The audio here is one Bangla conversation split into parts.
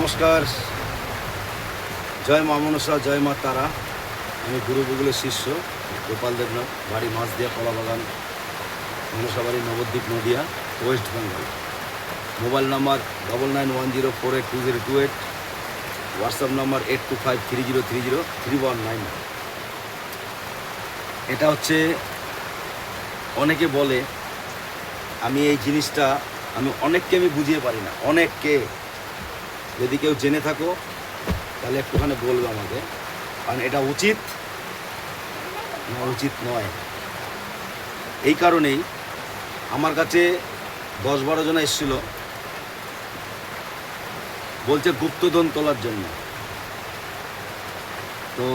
নমস্কার, জয় মা মনসা, জয় মা তারা। আমি গুরু গুগলের শিষ্য গোপাল দেবনাথ, বাড়ি Machhdia, Kalabagan, Manasabari, Nabadwip, Nadia, West Bengal. Mobile number 9910482028, WhatsApp number 8253030319। এটা হচ্ছে, অনেকে বলে আমি এই জিনিসটা অনেককে বুঝিয়ে পারি না। অনেককে, যদি কেউ জেনে থাকো তাহলে একটুখানি বলবে আমাকে, কারণ এটা উচিত না উচিত নয়। এই কারণেই আমার কাছে 10-12 জন এসেছিল, বলছে গুপ্তধন তোলার জন্য। তো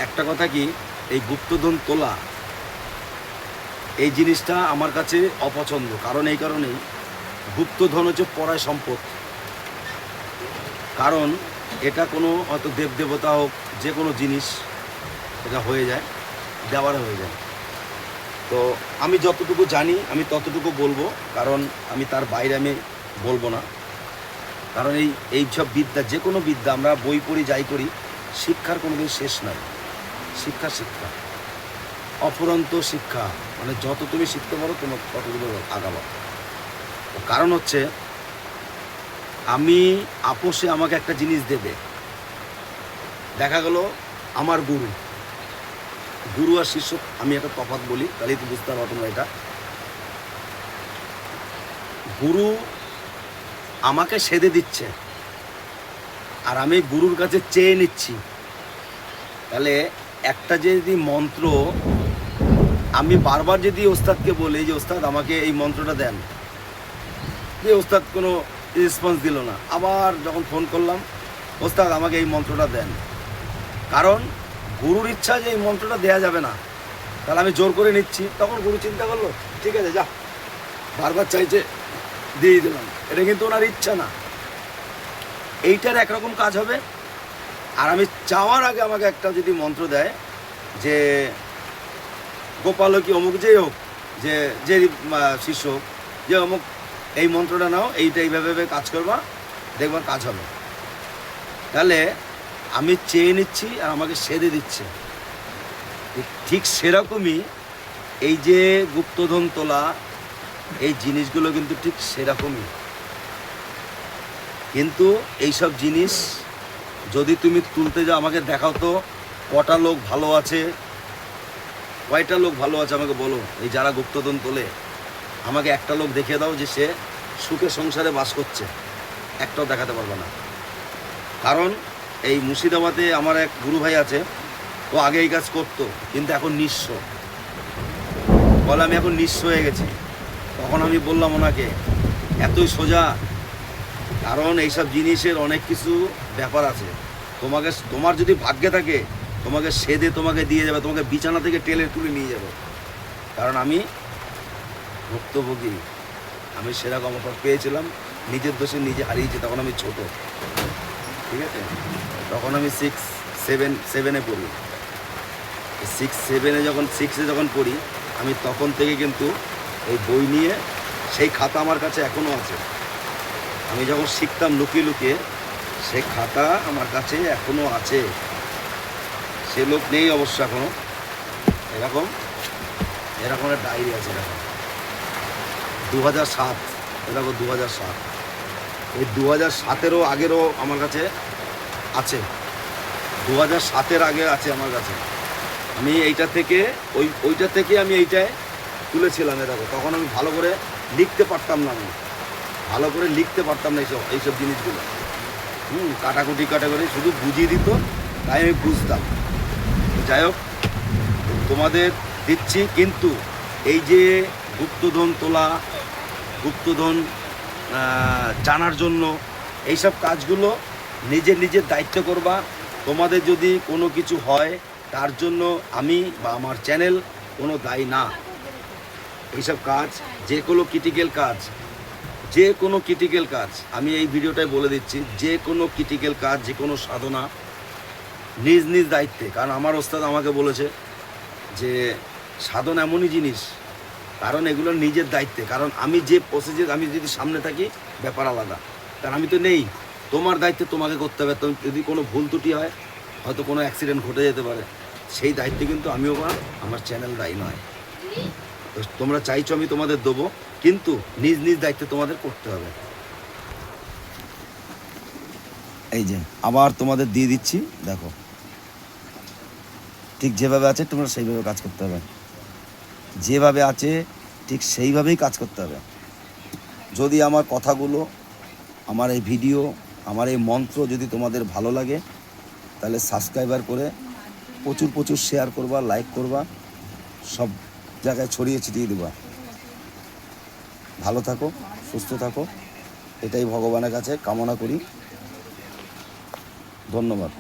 একটা কথা কি, এই গুপ্তধন তোলা এই জিনিসটা আমার কাছে অপছন্দ। কারণ এই কারণেই, গুপ্তধন হচ্ছে পরায় সম্পদ। কারণ এটা কোনো হয়তো দেবদেবতা হোক, যে কোনো জিনিস এটা হয়ে যায়, দেওয়ার হয়ে যায়। তো আমি যতটুকু জানি আমি ততটুকু বলবো, কারণ আমি তার বাইরে আমি বলবো না। কারণ এই সব বিদ্যা, যে কোনো বিদ্যা আমরা বই পড়ি, যাই করি, শিক্ষার কোনোদিন শেষ নাই। শিক্ষা শিক্ষা অফুরন্ত শিক্ষা, মানে যত তুমি শিখতে পারো তোমার ততগুলো আগাবা। কারণ হচ্ছে, আমি আপোষে আমাকে একটা জিনিস দেবে, দেখা গেল আমার গুরু আর শিষ্য, আমি একটা তফাৎ বলি, তাহলেই তো বুঝতে পারবো তোমরা। এটা গুরু আমাকে সেধে দিচ্ছে আর আমি গুরুর কাছে চেয়ে নিচ্ছি। তাহলে একটা যদি মন্ত্র আমি বারবার যদি ওস্তাদকে বলি যে ওস্তাদ আমাকে এই মন্ত্রটা দেন, যে ওস্তাদ কোনো রেসপন্স দিল না, আবার যখন ফোন করলাম ওস্তাদ আমাকে এই মন্ত্রটা দেন, কারণ গুরুর ইচ্ছা যে এই মন্ত্রটা দেয়া যাবে না, তাহলে আমি জোর করে নিচ্ছি। তখন গুরু চিন্তা করলো, ঠিক আছে যা, বারবার চাইছে, দিয়ে দিলাম। এটা কিন্তু ওনার ইচ্ছা না। এইটার একরকম কাজ হবে। আর আমি চাওয়ার আগে আমাকে একটা যদি মন্ত্র দেয় যে গোপাল কি অমুক, যেই হোক, যে শিষ্য হোক, যে অমুক এই মন্ত্রটা নাও, এইটা এইভাবে কাজ করবা, দেখবার কাজ হবে, তাহলে আমি চেয়ে নিচ্ছি আর আমাকে সেধে দিচ্ছে। ঠিক সেরকমই এই যে গুপ্তধন তোলা, এই জিনিসগুলো কিন্তু ঠিক সেরকমই। কিন্তু এইসব জিনিস যদি তুমি তুলতে যাও, আমাকে দেখাও তো কটা লোক ভালো আছে, কয়টা লোক ভালো আছে আমাকে বলো। এই যারা গুপ্তধন তোলে, আমাকে একটা লোক দেখিয়ে দাও যে সে সুখে সংসারে বাস করছে, একটাও দেখাতে পারবে না। কারণ এই মুর্শিদাবাদে আমার এক গুরু ভাই আছে, ও আগে এই কাজ করতো, কিন্তু এখন নিঃস্ব। বলে আমি এখন নিঃস্ব হয়ে গেছি। তখন আমি বললাম ওনাকে, এতই সোজা? কারণ এইসব জিনিসের অনেক কিছু ব্যাপার আছে। তোমার যদি ভাগ্যে থাকে, তোমাকে সেধে তোমাকে দিয়ে যাবে, তোমাকে বিছানা থেকে টেলে তুলে নিয়ে যাবে। কারণ আমি ভুক্তভোগী, আমি সেরকম অফার পেয়েছিলাম, নিজের দোষে নিজে হারিয়েছি। তখন আমি ছোট, ঠিক আছে, তখন আমি 6-7-7-এ পড়ি। 6-7-এ যখন 6-এ যখন পড়ি, আমি তখন থেকে কিন্তু এই বই নিয়ে, সেই খাতা আমার কাছে এখনও আছে। আমি যখন শিখতাম লুকিয়ে লুকিয়ে, সেই খাতা আমার কাছে এখনও আছে। সে লোক নেই অবশ্য এখনও। এরকম একটা ডায়েরি আছে, এরকম 2007, এরকম 2007। এই 2007-এরও আগেরও আমার কাছে আছে, 2007-এর আগে আছে আমার কাছে। আমি এইটা থেকে ওইটা থেকে আমি এইটায় তুলেছিলাম। এরকম তখন আমি ভালো করে লিখতে পারতাম না, ভালো করে লিখতে পারতাম না এইসব জিনিসগুলো। কাটাকুটি শুধু বুঝিয়ে দিত, তাই আমি বুঝতাম। যাই হোক, তোমাদের দিচ্ছি। কিন্তু এই যে গুপ্তধন তোলা, গুপ্তধন জানার জন্য এইসব কাজগুলো নিজের দায়িত্ব করবা। তোমাদের যদি কোনো কিছু হয়, তার জন্য আমি বা আমার চ্যানেল কোনো দায়ী না। এইসব কাজ, যে কোনো ক্রিটিক্যাল কাজ, আমি এই ভিডিওটায় বলে দিচ্ছি, যে কোনো ক্রিটিক্যাল কাজ, যে কোনো সাধনা নিজ দায়িত্বে। কারণ আমার ওস্তাদ আমাকে বলেছে যে সাধন এমনই জিনিস, কারণ এগুলো নিজের দায়িত্বে। কারণ আমি যে প্রসেসে, আমি যদি সামনে থাকি ব্যাপার আলাদা, কারণ আমি তো নেই, তোমার দায়িত্ব তোমাকে করতে হবে। তো যদি কোনো ভুল ত্রুটি হয়, হয়তো কোনো অ্যাক্সিডেন্ট ঘটে যেতে পারে, সেই দায়িত্ব কিন্তু আমিও বা আমার চ্যানেল দায়ী নয়। তো তোমরা চাইছো আমি তোমাদের দেবো, কিন্তু নিজ নিজ দায়িত্ব তোমাদের করতে হবে। এই যে আবার তোমাদের দিয়ে দিচ্ছি, দেখো ঠিক যেভাবে আছে তোমরা সেইভাবে কাজ করতে হবে, যেভাবে আছে ঠিক সেইভাবেই কাজ করতে হবে। যদি আমার কথাগুলো, আমার এই ভিডিও, আমার এই মন্ত্র যদি তোমাদের ভালো লাগে, তাহলে সাবস্ক্রাইবার করে প্রচুর প্রচুর শেয়ার করবা, লাইক করবা, সব জায়গায় ছড়িয়ে ছিটিয়ে দেবা। ভালো থাকো, সুস্থ থাকো, এটাই ভগবানের কাছে কামনা করি। ধন্যবাদ।